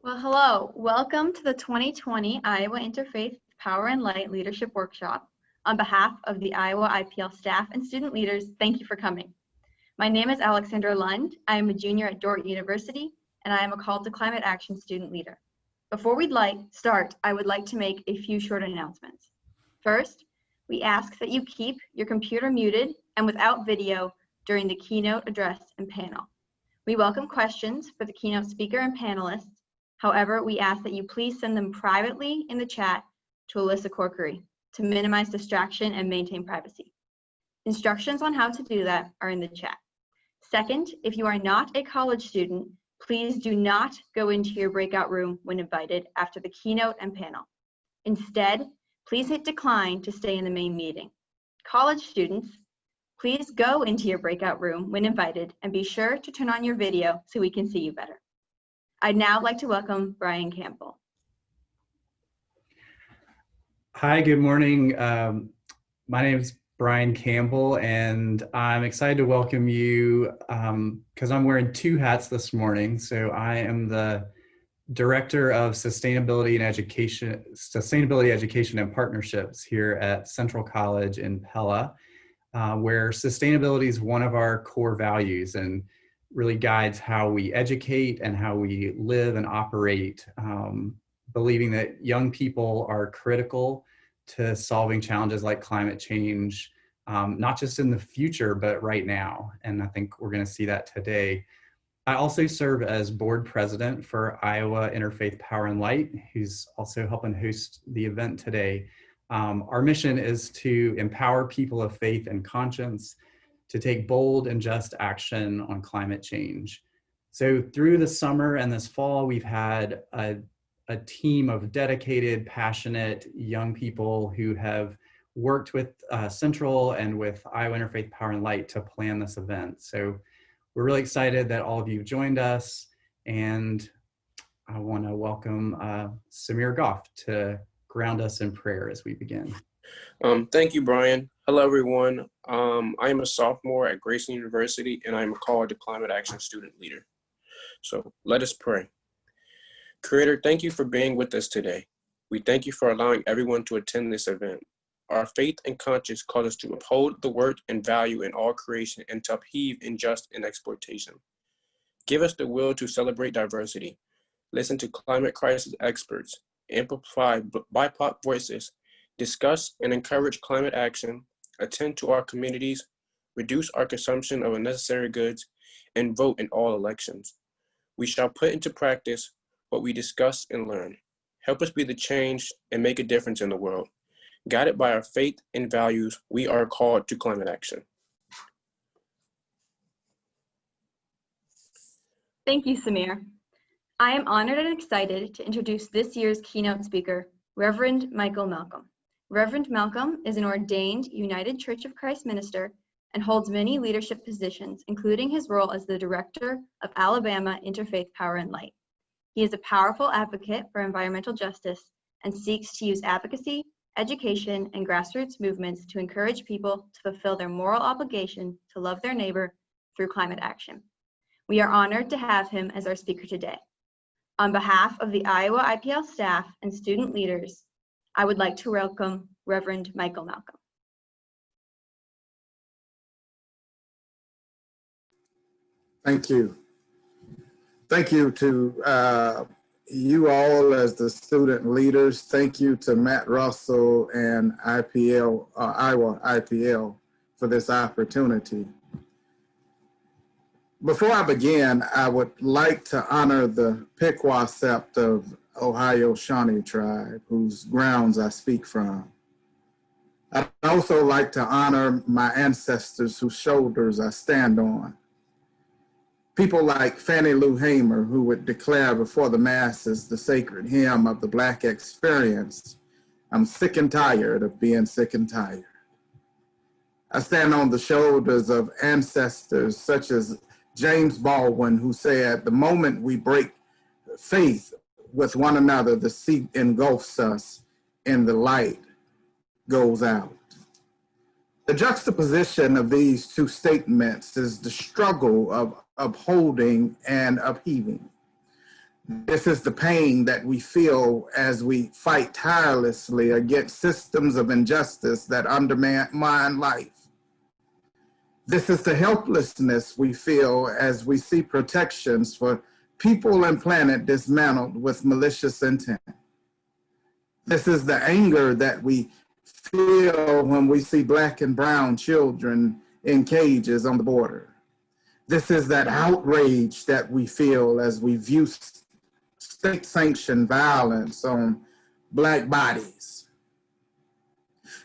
Well, hello. Welcome to the 2020 Iowa Interfaith Power and Light Leadership Workshop. On behalf of the Iowa IPL staff and student leaders, thank you for coming. My name is Alexandra Lund. I am a junior at Dordt University, and I am a Call to Climate Action student leader. Before we start, I would like to make a few short announcements. First, we ask that you keep your computer muted and without video during the keynote address and panel. We welcome questions for the keynote speaker and panelists. However, we ask that you please send them privately in the chat to Alyssa Corkery to minimize distraction and maintain privacy. Instructions on how to do that are in the chat. Second, if you are not a college student, please do not go into your breakout room when invited after the keynote and panel. Instead, please hit decline to stay in the main meeting. College students, please go into your breakout room when invited and be sure to turn on your video so we can see you better. I'd now like to welcome Brian Campbell. Hi, good morning. My name is Brian Campbell, and I'm excited to welcome you because I'm wearing two hats this morning. So I am the Director of Sustainability Education and Partnerships here at Central College in Pella, where sustainability is one of our core values and really guides how we educate and how we live and operate, believing that young people are critical to solving challenges like climate change, not just in the future, but right now. And I think we're going to see that today. I also serve as board president for Iowa Interfaith Power and Light, who's also helping host the event today. Our mission is to empower people of faith and conscience to take bold and just action on climate change. So through the summer and this fall, we've had a team of dedicated, passionate young people who have worked with Central and with Iowa Interfaith Power and Light to plan this event. So we're really excited that all of you joined us, and I want to welcome Samir Goff to ground us in prayer as we begin. Thank you, Brian. Hello, everyone. I am a sophomore at Grayson University, and I am a Call to Climate Action student leader. So let us pray. Creator, thank you for being with us today. We thank you for allowing everyone to attend this event. Our faith and conscience call us to uphold the worth and value in all creation and to upheave injustice and exploitation. Give us the will to celebrate diversity, listen to climate crisis experts, amplify BIPOC voices, discuss and encourage climate action, attend to our communities, reduce our consumption of unnecessary goods, and vote in all elections. We shall put into practice what we discuss and learn. Help us be the change and make a difference in the world. Guided by our faith and values, we are called to climate action. Thank you, Samir. I am honored and excited to introduce this year's keynote speaker, Reverend Malcom. Reverend Malcom is an ordained United Church of Christ minister and holds many leadership positions, including his role as the director of Alabama Interfaith Power and Light. He is a powerful advocate for environmental justice and seeks to use advocacy, education, and grassroots movements to encourage people to fulfill their moral obligation to love their neighbor through climate action. We are honored to have him as our speaker today. On behalf of the Iowa IPL staff and student leaders, I would like to welcome Reverend Michael Malcom. Thank you. Thank you to you all as the student leaders. Thank you to Matt Russell and Iowa IPL for this opportunity. Before I begin, I would like to honor the Piqua Sept of Ohio Shawnee tribe, whose grounds I speak from. I'd also like to honor my ancestors whose shoulders I stand on. People like Fannie Lou Hamer, who would declare before the masses the sacred hymn of the Black experience, "I'm sick and tired of being sick and tired." I stand on the shoulders of ancestors such as James Baldwin, who said, "The moment we break faith with one another, the sea engulfs us and the light goes out." The juxtaposition of these two statements is the struggle of upholding and upheaving. This is the pain that we feel as we fight tirelessly against systems of injustice that undermine life. This is the helplessness we feel as we see protections for people and planet dismantled with malicious intent. This is the anger that we feel when we see Black and brown children in cages on the border. This is that outrage that we feel as we view state-sanctioned violence on Black bodies.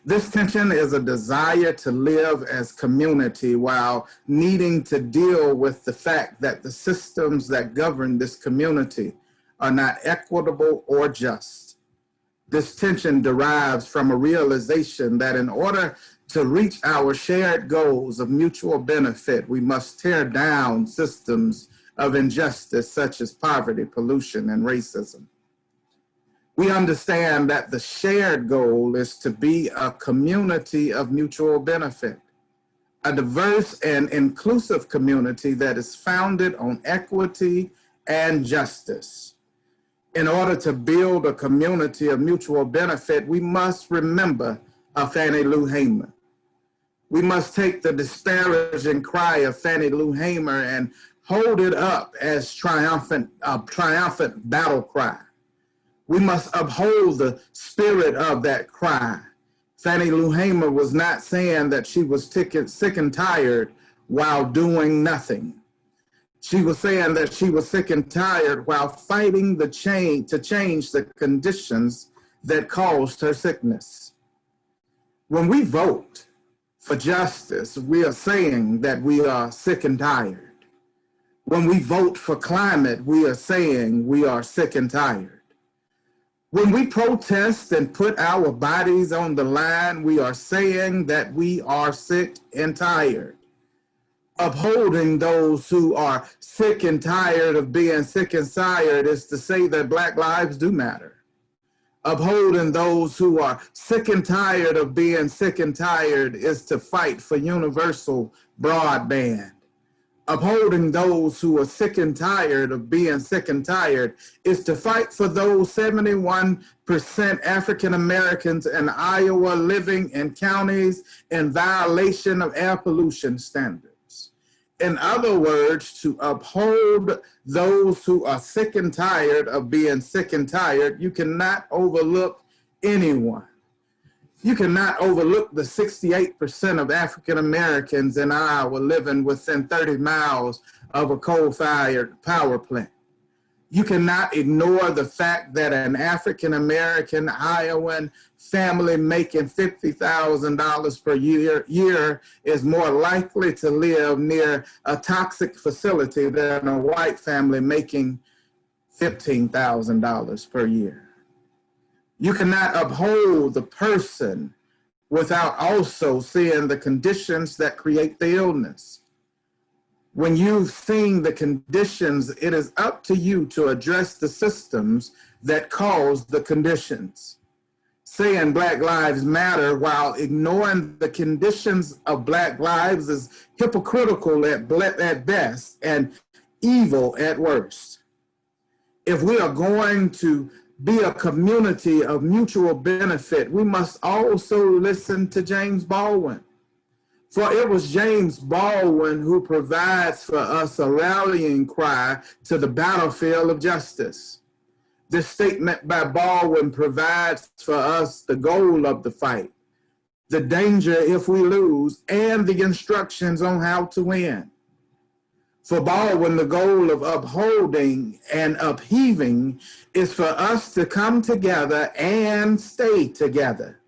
This tension is a desire to live as community while needing to deal with the fact that the systems that govern this community are not equitable or just. This tension derives from a realization that in order to reach our shared goals of mutual benefit, we must tear down systems of injustice such as poverty, pollution, and racism. We understand that the shared goal is to be a community of mutual benefit, a diverse and inclusive community that is founded on equity and justice. In order to build a community of mutual benefit, we must remember Fannie Lou Hamer. We must take the disparaging cry of Fannie Lou Hamer and hold it up as triumphant battle cry. We must uphold the spirit of that cry. Fannie Lou Hamer was not saying that she was sick and tired while doing nothing. She was saying that she was sick and tired while fighting to change the conditions that caused her sickness. When we vote for justice, we are saying that we are sick and tired. When we vote for climate, we are saying we are sick and tired. When we protest and put our bodies on the line, we are saying that we are sick and tired. Upholding those who are sick and tired of being sick and tired is to say that Black lives do matter. Upholding those who are sick and tired of being sick and tired is to fight for universal broadband. Upholding those who are sick and tired of being sick and tired is to fight for those 71% African Americans in Iowa living in counties in violation of air pollution standards. In other words, to uphold those who are sick and tired of being sick and tired, you cannot overlook anyone. You cannot overlook the 68% of African Americans in Iowa living within 30 miles of a coal-fired power plant. You cannot ignore the fact that an African American Iowan family making $50,000 per year is more likely to live near a toxic facility than a white family making $15,000 per year. You cannot uphold the person without also seeing the conditions that create the illness. When you've seen the conditions, it is up to you to address the systems that cause the conditions. Saying Black Lives Matter while ignoring the conditions of Black lives is hypocritical at best and evil at worst. If we are going to be a community of mutual benefit, we must also listen to James Baldwin. For it was James Baldwin who provides for us a rallying cry to the battlefield of justice. This statement by Baldwin provides for us the goal of the fight, the danger if we lose, and the instructions on how to win. For Baldwin, the goal of upholding and upheaving is for us to come together and stay together.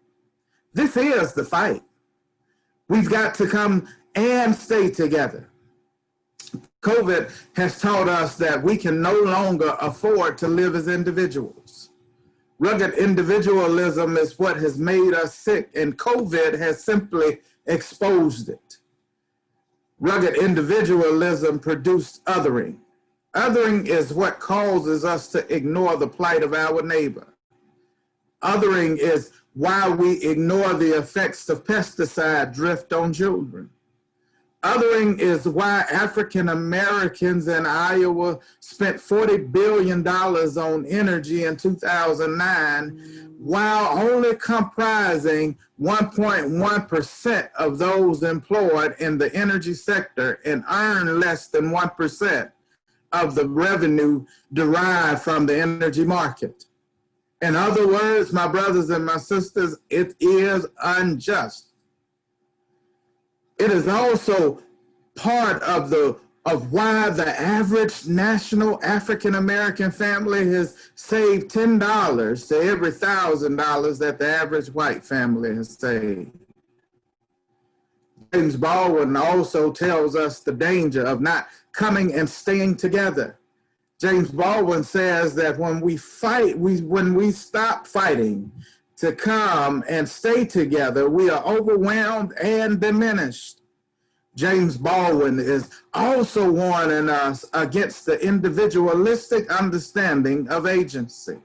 This is the fight. We've got to come and stay together. COVID has taught us that we can no longer afford to live as individuals. Rugged individualism is what has made us sick, and COVID has simply exposed it. Rugged individualism produced othering. Othering is what causes us to ignore the plight of our neighbor. Othering is why we ignore the effects of pesticide drift on children. Othering is why African Americans in Iowa spent $40 billion on energy in 2009, while only comprising 1.1% of those employed in the energy sector and earn less than 1% of the revenue derived from the energy market. In other words, my brothers and my sisters, it is unjust. It is also part of why the average national African American family has saved $10 to every $1,000 that the average white family has saved. James Baldwin also tells us the danger of not coming and staying together. James Baldwin says that when we fight, when we stop fighting to come and stay together, we are overwhelmed and diminished. James Baldwin is also warning us against the individualistic understanding of agency.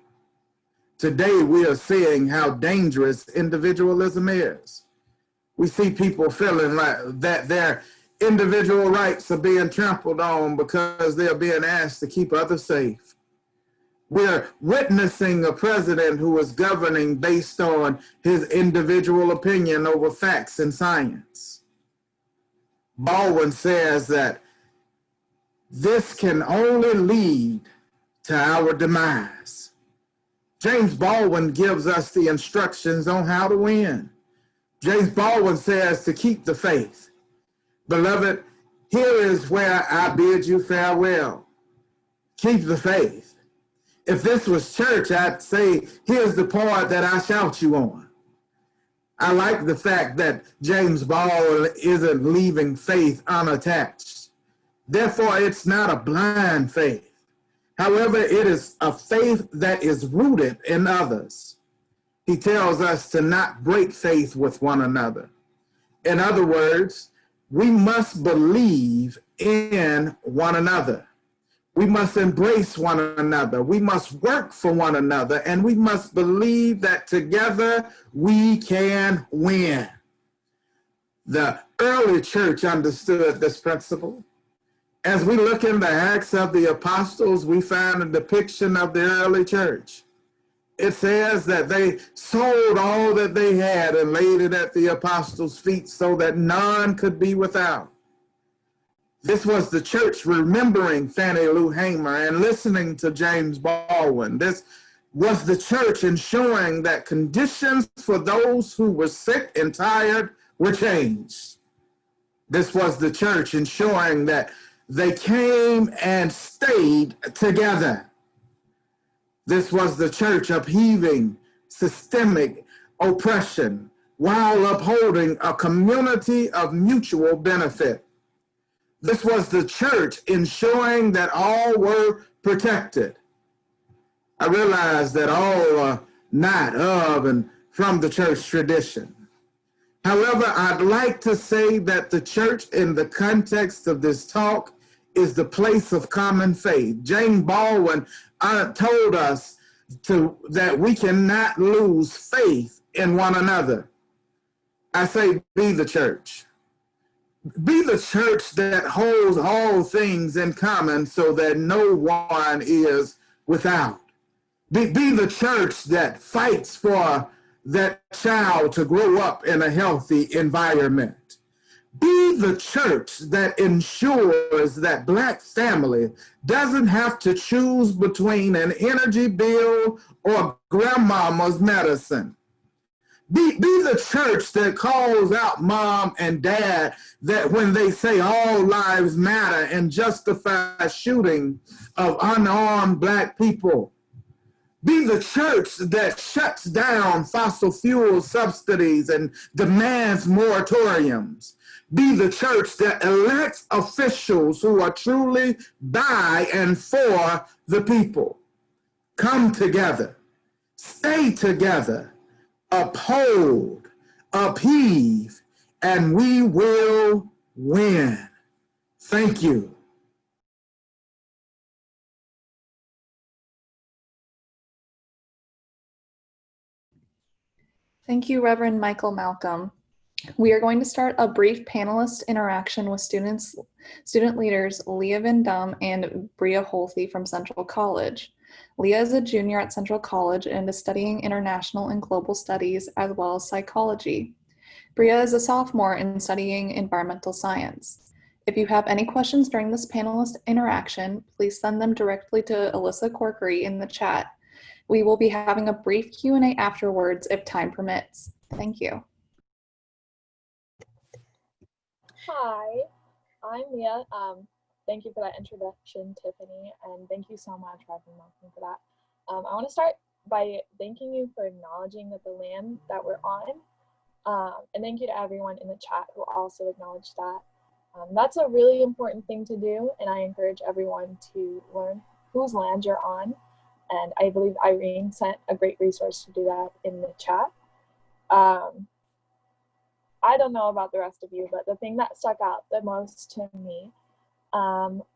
Today, we are seeing how dangerous individualism is. We see people feeling like that their individual rights are being trampled on because they're being asked to keep others safe. We're witnessing a president who is governing based on his individual opinion over facts and science. Baldwin says that this can only lead to our demise. James Baldwin gives us the instructions on how to win. James Baldwin says to keep the faith. Beloved, here is where I bid you farewell. Keep the faith. If this was church, I'd say, here's the part that I shout you on. I like the fact that James Baldwin isn't leaving faith unattached. Therefore, it's not a blind faith. However, it is a faith that is rooted in others. He tells us to not break faith with one another. In other words, we must believe in one another. We must embrace one another. We must work for one another, and we must believe that together we can win. The early church understood this principle. As we look in the Acts of the Apostles, we find a depiction of the early church. It says that they sold all that they had and laid it at the apostles' feet so that none could be without. This was the church remembering Fannie Lou Hamer and listening to James Baldwin. This was the church ensuring that conditions for those who were sick and tired were changed. This was the church ensuring that they came and stayed together. This was the church upheaving systemic oppression while upholding a community of mutual benefit. This was the church ensuring that all were protected. I realize that all are not of and from the church tradition. However, I'd like to say that the church in the context of this talk is the place of common faith. James Baldwin told us that we cannot lose faith in one another. I say, be the church. Be the church that holds all things in common so that no one is without. Be the church that fights for that child to grow up in a healthy environment. Be the church that ensures that Black family doesn't have to choose between an energy bill or grandmama's medicine. Be the church that calls out mom and dad that when they say all lives matter and justify shooting of unarmed Black people. Be the church that shuts down fossil fuel subsidies and demands moratoriums. Be the church that elects officials who are truly by and for the people. Come together, stay together, uphold, upheave, and we will win. Thank you. Thank you, Reverend Michael Malcom. We are going to start a brief panelist interaction with student leaders Leah Van Dam and Bria Holthe from Central College. Leah is a junior at Central College and is studying international and global studies as well as psychology. Bria is a sophomore and studying environmental science. If you have any questions during this panelist interaction, please send them directly to Alyssa Corkery in the chat. We will be having a brief Q&A afterwards if time permits. Thank you. Hi, I'm Leah. Thank you for that introduction, Tiffany, and thank you so much, Reverend Malcom, for that. I want to start by thanking you for acknowledging that the land that we're on, and thank you to everyone in the chat who also acknowledged that. That's a really important thing to do, and I encourage everyone to learn whose land you're on, and I believe Irene sent a great resource to do that in the chat. I don't know about the rest of you, but the thing that stuck out the most to me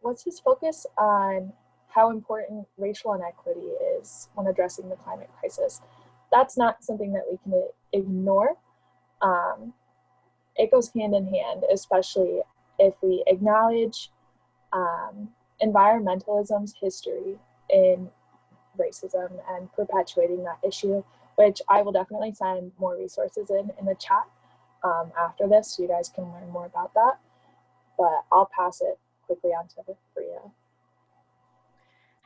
was his focus on how important racial inequity is when addressing the climate crisis. That's not something that we can ignore. It goes hand in hand, especially if we acknowledge environmentalism's history in racism and perpetuating that issue, which I will definitely send more resources in the chat after this, so you guys can learn more about that. But I'll pass it quickly on to Bria.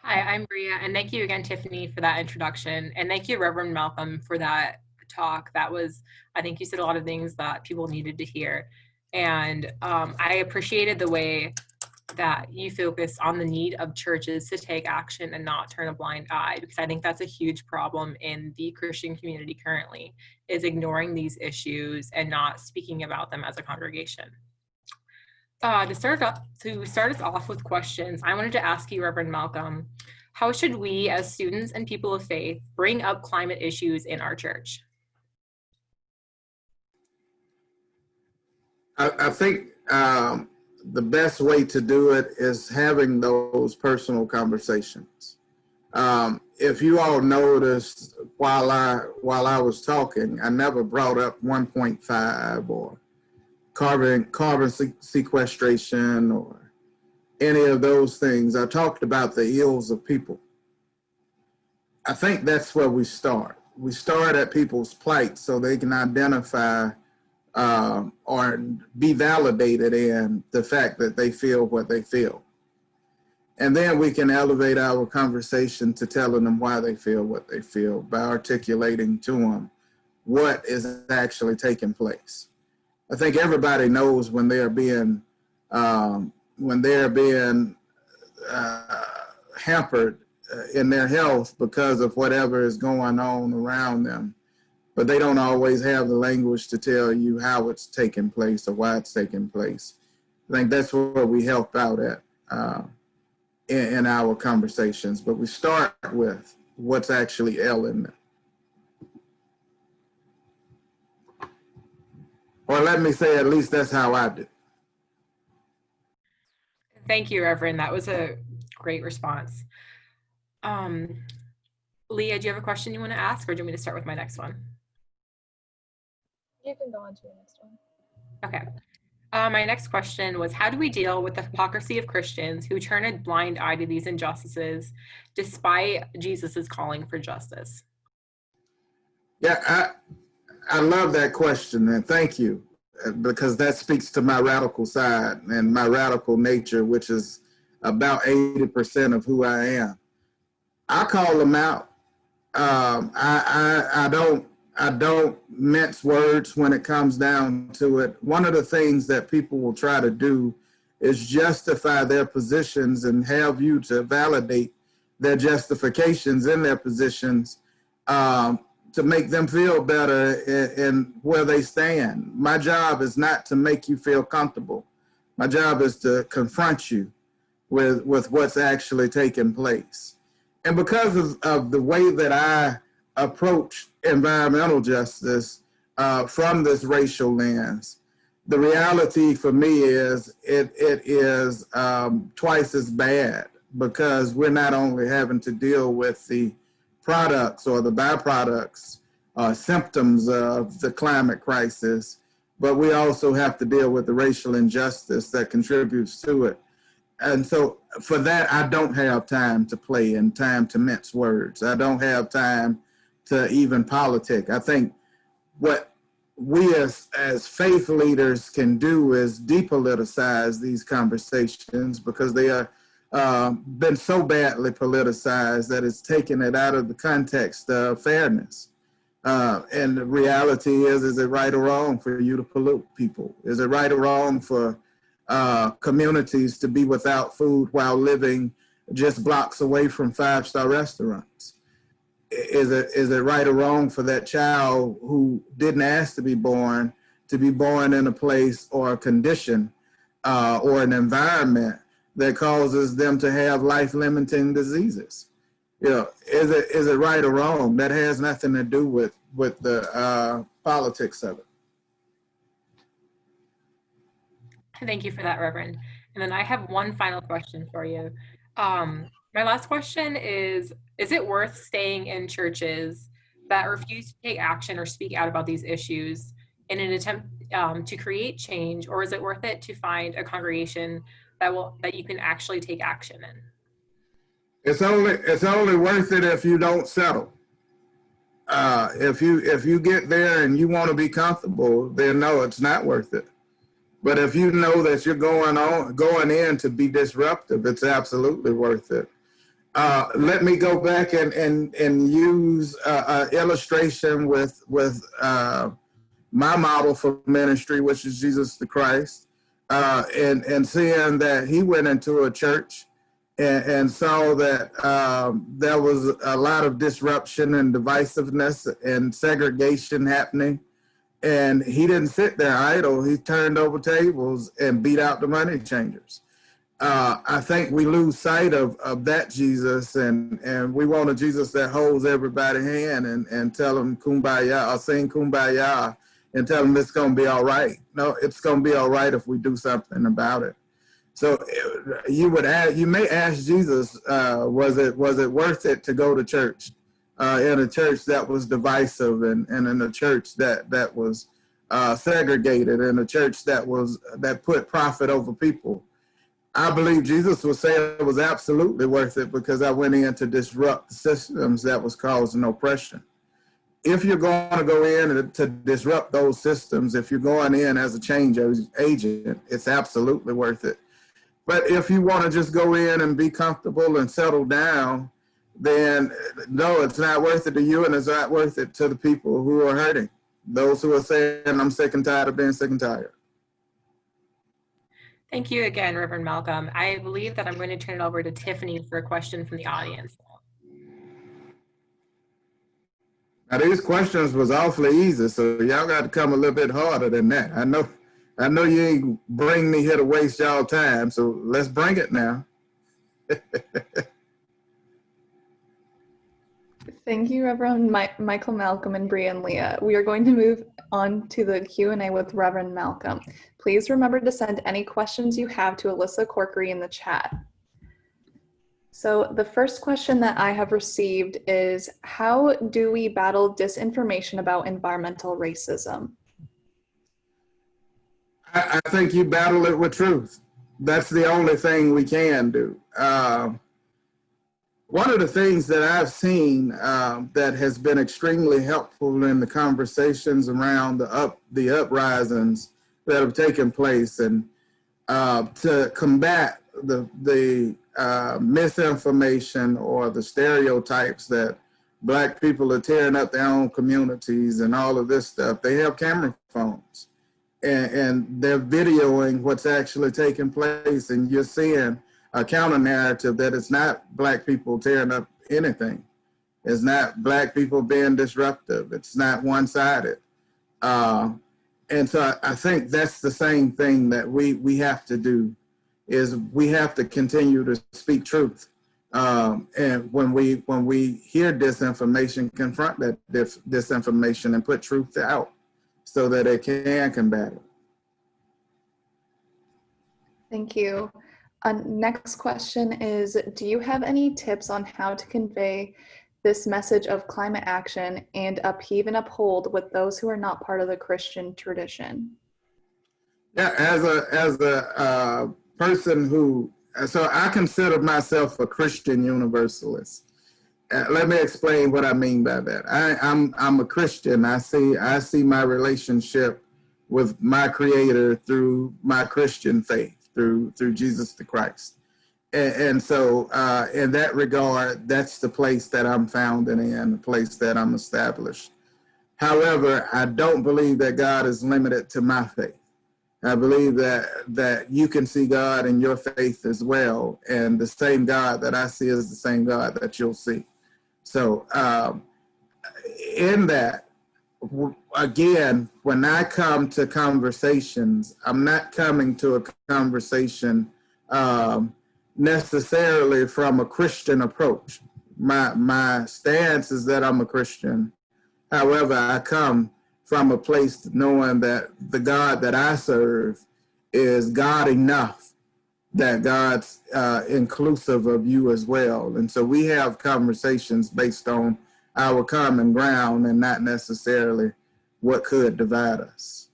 Hi, I'm Bria, and thank you again, Tiffany, for that introduction. And thank you, Reverend Malcom, for that talk. That was, I think you said a lot of things that people needed to hear. And I appreciated the way that you focus on the need of churches to take action and not turn a blind eye, because I think that's a huge problem in the Christian community currently, is ignoring these issues and not speaking about them as a congregation. To start us off with questions, I wanted to ask you, Reverend Malcom, how should we as students and people of faith bring up climate issues in our church? I think the best way to do it is having those personal conversations. If you all noticed while I was talking, I never brought up 1.5 or carbon sequestration or any of those things. I talked about the ills of people. I think that's where we start. We start at people's plight so they can identify or be validated in the fact that they feel what they feel. And then we can elevate our conversation to telling them why they feel what they feel by articulating to them what is actually taking place. I think everybody knows when they're being hampered in their health because of whatever is going on around them, but they don't always have the language to tell you how it's taking place or why it's taking place. I think that's where we help out at in our conversations, but we start with what's actually ailing them. Or let me say, at least that's how I do. Thank you, Reverend. That was a great response. Leah, do you have a question you want to ask, or do you want me to start with my next one? You can go on to your next one. Okay. My next question was, how do we deal with the hypocrisy of Christians who turn a blind eye to these injustices despite Jesus's calling for justice? Yeah, I love that question, and thank you, because that speaks to my radical side and my radical nature, which is about 80% of who I am. I call them out. I don't mince words when it comes down to it. One of the things that people will try to do is justify their positions and have you to validate their justifications in their positions to make them feel better in where they stand. My job is not to make you feel comfortable. My job is to confront you with what's actually taking place. And because of the way that I approach environmental justice from this racial lens, the reality for me is it is twice as bad, because we're not only having to deal with the products or the byproducts symptoms of the climate crisis, but we also have to deal with the racial injustice that contributes to it. And so for that, I don't have time to play and time to mince words. I don't have time to even politic. I think what we as faith leaders can do is depoliticize these conversations, because they are been so badly politicized that it's taken it out of the context of fairness. And the reality is it right or wrong for you to pollute people? Is it right or wrong for communities to be without food while living just blocks away from five-star restaurants? Is it right or wrong for that child who didn't ask to be born in a place or a condition or an environment that causes them to have life-limiting diseases? You know, is it right or wrong? That has nothing to do with the politics of it. Thank you for that, Reverend. And then I have one final question for you. My last question is it worth staying in churches that refuse to take action or speak out about these issues in an attempt to create change, or is it worth it to find a congregation that you can actually take action in? It's only worth it if you don't settle. If you get there and you want to be comfortable, then no, it's not worth it. But if you know that you're going in to be disruptive, it's absolutely worth it. Let me go back and use an illustration with my model for ministry, which is Jesus the Christ, and seeing that he went into a church and saw that there was a lot of disruption and divisiveness and segregation happening. And he didn't sit there idle. He turned over tables and beat out the money changers. I think we lose sight of that Jesus, and we want a Jesus that holds everybody's hand and tell them kumbaya, or sing kumbaya and tell them it's going to be all right. No, it's going to be all right if we do something about it. So you may ask Jesus, was it worth it to go to church? In a church that was divisive, and in a church that was segregated, in a church that put profit over people. I believe Jesus would say it was absolutely worth it, because I went in to disrupt the systems that was causing oppression. If you're going to go in to disrupt those systems, if you're going in as a change agent, it's absolutely worth it. But if you want to just go in and be comfortable and settle down, then no, it's not worth it to you, and it's not worth it to the people who are hurting. Those who are saying, I'm sick and tired of being sick and tired. Thank you again, Reverend Malcom. I believe that I'm going to turn it over to Tiffany for a question from the audience. Now, these questions was awfully easy, so y'all got to come a little bit harder than that. I know you ain't bring me here to waste y'all time, so let's bring it now. Thank you, Reverend Michael, Malcolm, and Bria and Leah. We are going to move on to the Q&A with Reverend Malcolm. Please remember to send any questions you have to Alyssa Corkery in the chat. So the first question that I have received is, how do we battle disinformation about environmental racism? I think you battle it with truth. That's the only thing we can do. One of the things that I've seen that has been extremely helpful in the conversations around the uprisings that have taken place, and to combat the misinformation or the stereotypes that Black people are tearing up their own communities and all of this stuff, they have camera phones. And they're videoing what's actually taking place, and you're seeing a counter narrative that it's not Black people tearing up anything. It's not Black people being disruptive. It's not one-sided. And so I think that's the same thing that we have to do, is we have to continue to speak truth. And when we hear disinformation, confront that disinformation and put truth out so that it can combat it. Thank you. Next question is, do you have any tips on how to convey this message of climate action and upheave and uphold with those who are not part of the Christian tradition? Yeah, as a person who, so I consider myself a Christian universalist. Let me explain what I mean by that. I'm a Christian. I see my relationship with my Creator through my Christian faith, through Jesus the Christ. And so in that regard, that's the place that I'm founded in, the place that I'm established. However, I don't believe that God is limited to my faith. I believe that you can see God in your faith as well, and the same God that I see is the same God that you'll see. So in that, again, when I come to conversations, I'm not coming to a conversation necessarily from a Christian approach. My stance is that I'm a Christian. However, I come from a place knowing that the God that I serve is God enough, that God's inclusive of you as well. And so we have conversations based on our common ground and not necessarily what could divide us.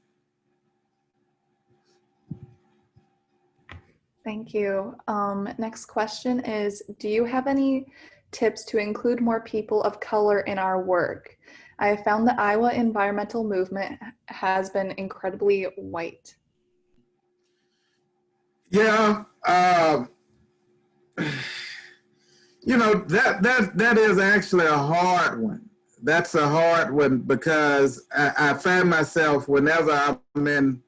Thank you. Next question is, do you have any tips to include more people of color in our work? I have found the Iowa environmental movement has been incredibly white. Yeah, you know, that is actually a hard one. That's a hard one because I find myself whenever I'm in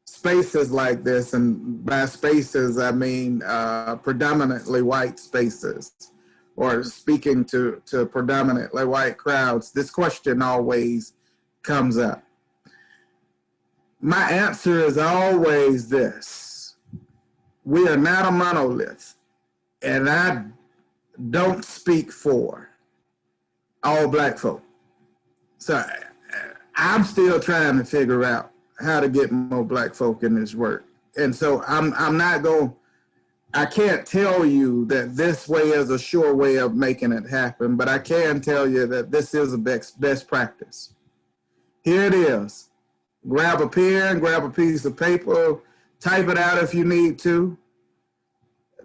spaces like this, and by spaces I mean predominantly white spaces, or speaking to predominantly white crowds, this question always comes up. My answer is always this: we are not a monolith, and I don't speak for all Black folk. So I'm still trying to figure out how to get more Black folk in this work. And so I'm not going, I can't tell you that this way is a sure way of making it happen, but I can tell you that this is a best practice. Here it is. Grab a pen, grab a piece of paper, type it out if you need to.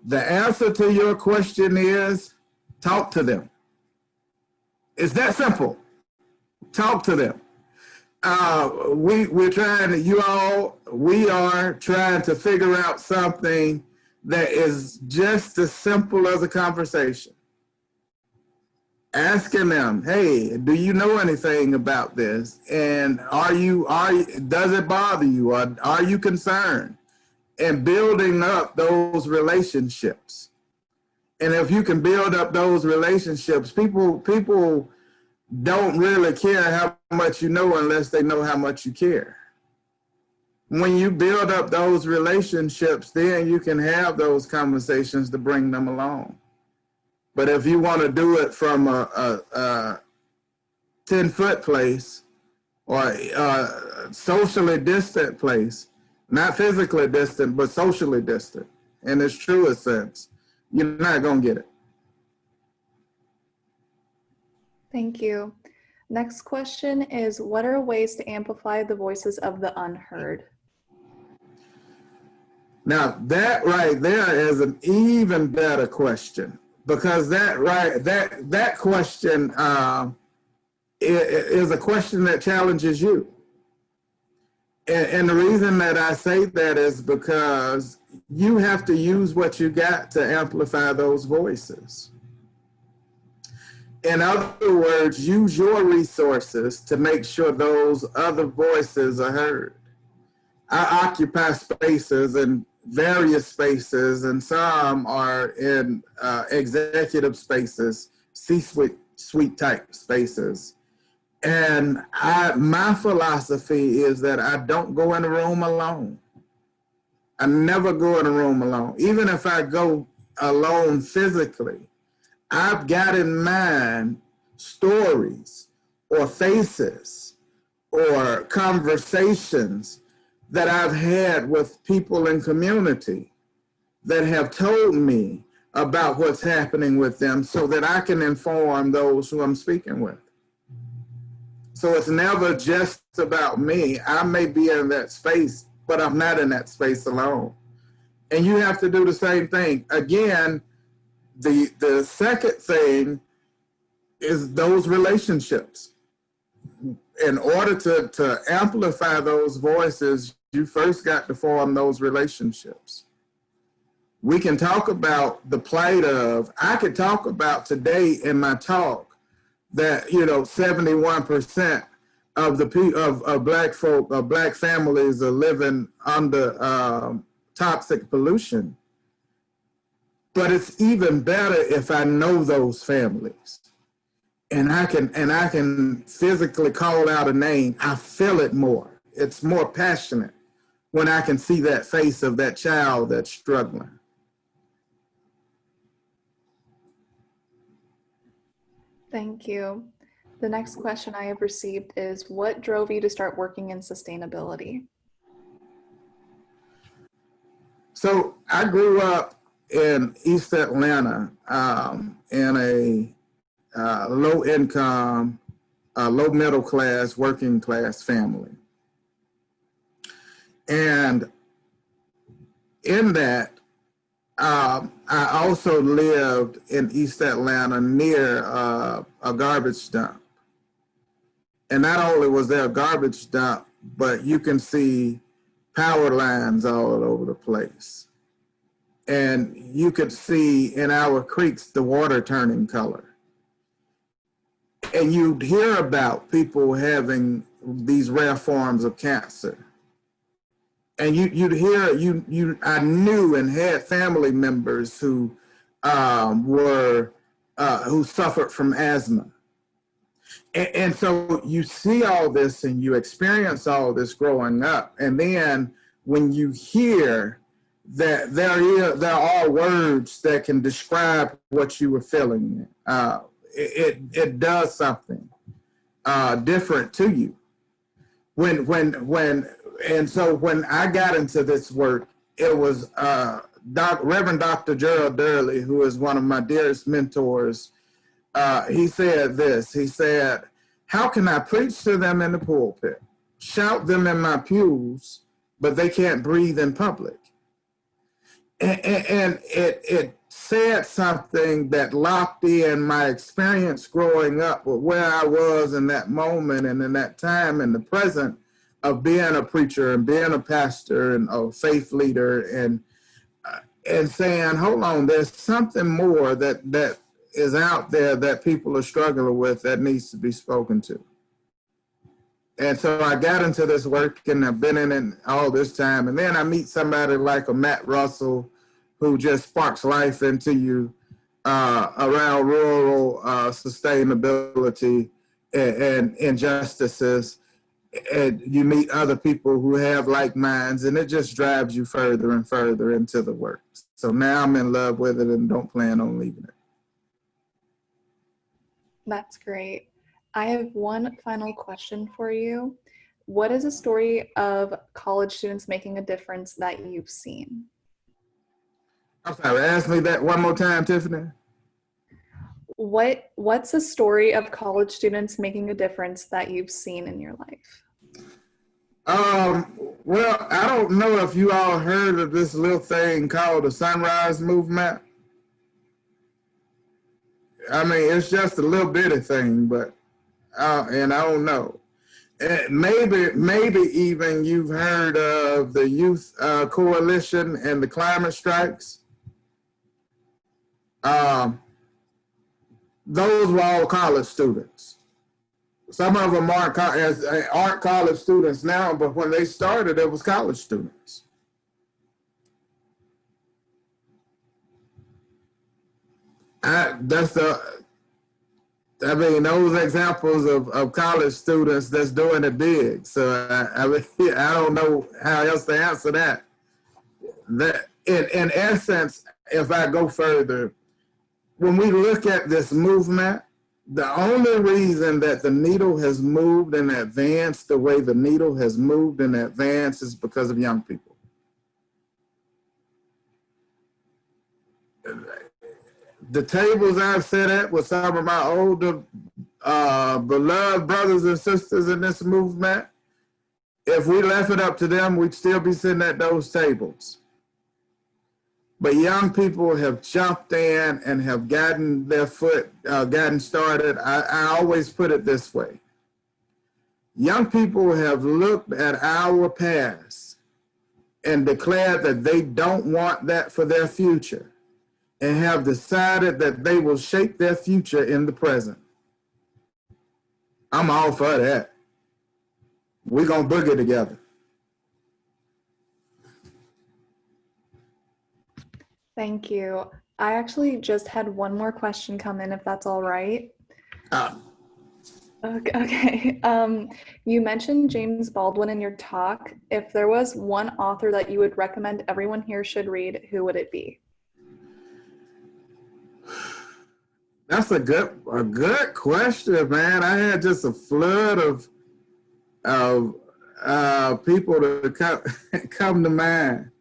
The answer to your question is talk to them. It's that simple. Talk to them. We are trying to figure out something that is just as simple as a conversation. Asking them, hey, do you know anything about this? And does it bother you? Or are you concerned? And building up those relationships. And if you can build up those relationships, people don't really care how much you know unless they know how much you care. When you build up those relationships, then you can have those conversations to bring them along. But if you want to do it from a 10-foot place or a socially distant place, not physically distant, but socially distant, in its truest sense, you're not going to get it. Thank you. Next question is, what are ways to amplify the voices of the unheard? Now, that right there is an even better question, because that question is a question that challenges you. And the reason that I say that is because you have to use what you got to amplify those voices. In other words, use your resources to make sure those other voices are heard. I occupy spaces, and various spaces, and some are in executive spaces, C-suite type spaces. And my philosophy is that I don't go in a room alone. I never go in a room alone. Even if I go alone physically, I've got in mind stories or faces or conversations that I've had with people in community that have told me about what's happening with them so that I can inform those who I'm speaking with. So it's never just about me. I may be in that space, but I'm not in that space alone. And you have to do the same thing. Again, the second thing is those relationships. In order to amplify those voices, you first got to form those relationships. We can talk about the plight of, I could talk about today in my talk that, 71% of black folk, of black families are living under toxic pollution. But it's even better if I know those families. And I can physically call out a name. I feel it more. It's more passionate when I can see that face of that child that's struggling. Thank you. The next question I have received is, what drove you to start working in sustainability? So I grew up in East Atlanta in a low income, low middle class, working class family. And in that, I also lived in East Atlanta near a garbage dump. And not only was there a garbage dump, but you can see power lines all over the place. And you could see in our creeks the water turning color. And you'd hear about people having these rare forms of cancer. And you'd hear, I knew and had family members who who suffered from asthma. And so you see all this and you experience all this growing up. And then when you hear that there are words that can describe what you were feeling, it does something different to you. And so when I got into this work, it was Reverend Dr. Gerald Durley, who is one of my dearest mentors. He said this, he said, how can I preach to them in the pulpit, shout them in my pews, but they can't breathe in public? And it said something that locked in my experience growing up with where I was in that moment and in that time and the present of being a preacher and being a pastor and a faith leader and saying, hold on, there's something more that is out there that people are struggling with that needs to be spoken to. And so I got into this work and I've been in it all this time. And then I meet somebody like a Matt Russell who just sparks life into you around rural sustainability and injustices. And you meet other people who have like minds, and it just drives you further and further into the work. So now I'm in love with it and don't plan on leaving it. That's great. I have one final question for you. What is a story of college students making a difference that you've seen? I'm sorry, ask me that one more time, Tiffany. What's a story of college students making a difference that you've seen in your life? Well, I don't know if you all heard of this little thing called the Sunrise Movement. I mean, it's just a little bitty thing, but, and I don't know. Maybe even you've heard of the Youth Coalition and the climate strikes. Those were all college students. Some of them aren't college students now, but when they started, it was college students. Those examples of college students that's doing it big. So I don't know how else to answer that. That in essence, if I go further, when we look at this movement, the only reason that the needle has moved and advanced the way the needle has moved and advanced is because of young people. The tables I've sat at with some of my older beloved brothers and sisters in this movement, if we left it up to them, we'd still be sitting at those tables. But young people have jumped in and have gotten their gotten started. I always put it this way. Young people have looked at our past and declared that they don't want that for their future, and have decided that they will shape their future in the present. I'm all for that. We're going to boogie together. Thank you. I actually just had one more question come in, if that's all right. Okay. You mentioned James Baldwin in your talk. If there was one author that you would recommend everyone here should read, who would it be? That's a good question, man. I had just a flood of people to come to mind.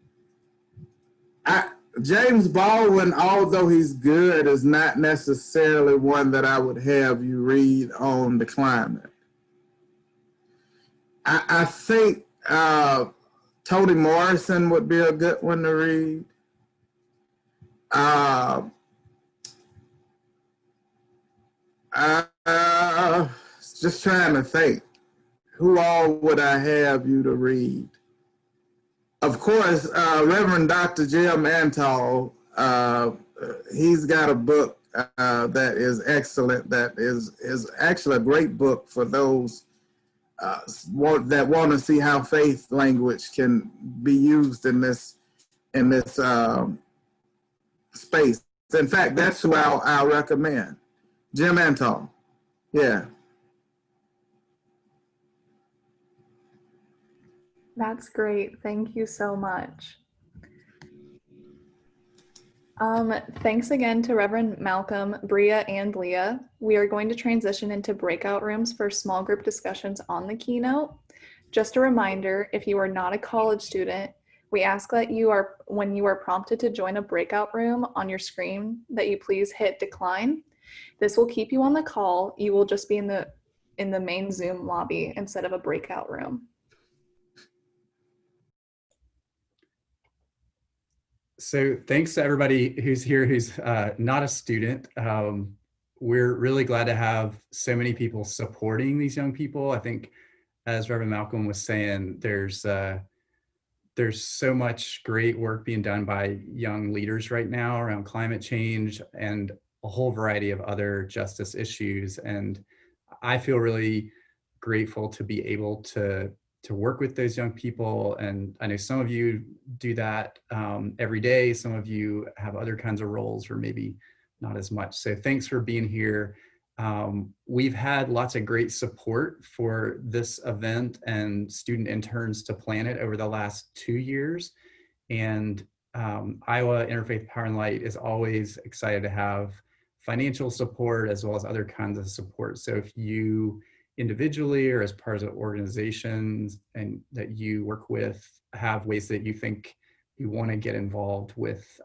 James Baldwin, although he's good, is not necessarily one that I would have you read on the climate. I think Toni Morrison would be a good one to read. Just trying to think, who all would I have you to read? Of course, Reverend Dr. Jim Antal, he's got a book that is excellent, that is actually a great book for those that want to see how faith language can be used in this space. In fact, that's who I'll recommend. Jim Antal. Yeah. That's great. Thank you so much. Thanks again to Reverend Malcom, Bria, and Leah. We are going to transition into breakout rooms for small group discussions on the keynote. Just a reminder, if you are not a college student, we ask that when you are prompted to join a breakout room on your screen, that you please hit decline. This will keep you on the call. You will just be in the main Zoom lobby instead of a breakout room. So thanks to everybody who's here who's not a student. We're really glad to have so many people supporting these young people. I think, as Reverend Malcom was saying, there's so much great work being done by young leaders right now around climate change and a whole variety of other justice issues. And I feel really grateful to be able to work with those young people. And I know some of you do that every day. Some of you have other kinds of roles or maybe not as much. So thanks for being here. We've had lots of great support for this event and student interns to plan it over the last 2 years. And Iowa Interfaith Power and Light is always excited to have financial support as well as other kinds of support. So if you individually or as part of organizations and that you work with have ways that you think you want to get involved with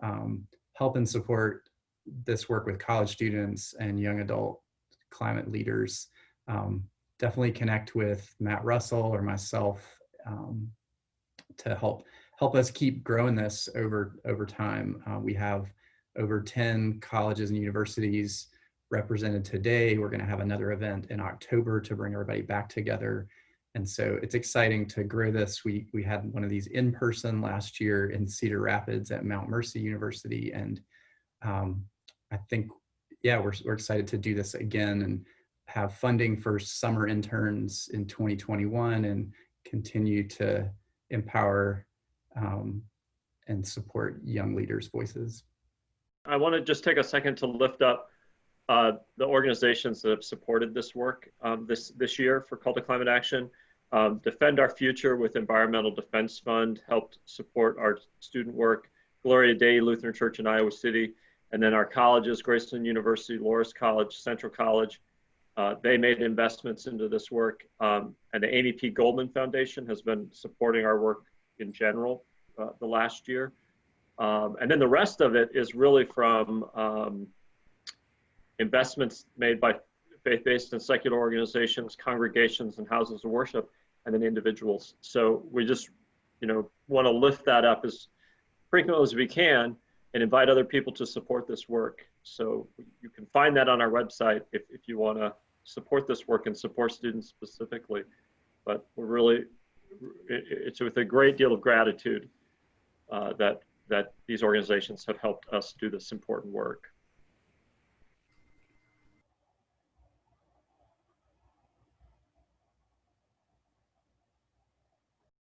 help and support this work with college students and young adult climate leaders, definitely connect with Matt Russell or myself to help us keep growing this over time. We have over 10 colleges and universities represented today. We're going to have another event in October to bring everybody back together. And so it's exciting to grow this. We had one of these in person last year in Cedar Rapids at Mount Mercy University. And I think, yeah, we're excited to do this again and have funding for summer interns in 2021 and continue to empower and support young leaders' voices. I want to just take a second to lift up the organizations that have supported this work this year for Call to Climate Action. Defend Our Future with Environmental Defense Fund helped support our student work. Gloria Dei Lutheran Church in Iowa City, and then our colleges, Graceland University, Loras College, Central College, they made investments into this work. And the Amy P. Goldman Foundation has been supporting our work in general the last year. And then the rest of it is really from investments made by faith-based and secular organizations, congregations, and houses of worship. and then individuals. So we just, want to lift that up as frequently as we can and invite other people to support this work. So you can find that on our website if you want to support this work and support students specifically. But we're really, it's with a great deal of gratitude that these organizations have helped us do this important work.